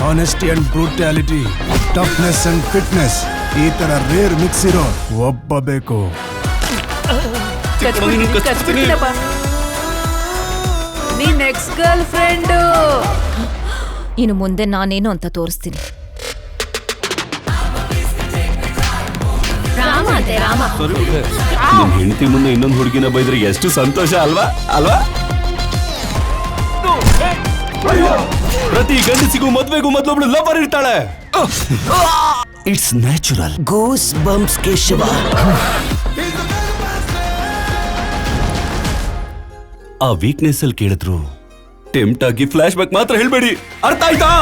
Honesty and brutality, toughness and fitness, ಈ ತರ rare mix ಇರೋ ಒಬ್ಬ ಬೇಕು. ನೀನ್ ಎಕ್ಸ್ ಗರ್ಲ್ ಫ್ರೆಂಡ್. ಇನ್ನು ಮುಂದೆ ನಾನೇನು ಅಂತ ತೋರಿಸ್ತೀನಿ. ನಿಮ್ ಹೆಂಡತಿ ಮುಂದೆ ಇನ್ನೊಂದು ಹುಡುಗಿನ ಬೈದ್ರೆ ಎಷ್ಟು ಸಂತೋಷ ಅಲ್ವಾ ಅಲ್ವಾ? ಪ್ರತಿ ಗಂಡಸಿಗೂ ಮದ್ವೆಗೂ ಮೊದಲೊಬ್ಳು ಲವರ್ ಇರ್ತಾಳೆ. It's natural. Goes bumps Keshava. ಆ ವೀಕ್ನೆಸ್ ಅಲ್ಲಿ ಕೇಳಿದ್ರು ಟೆಂಪ್ಟ್ ಆಗಿ ಫ್ಲಾಶ್ ಬ್ಯಾಕ್ ಮಾತ್ರ ಹೇಳ್ಬೇಡಿ, ಅರ್ಥ ಆಯ್ತಾ?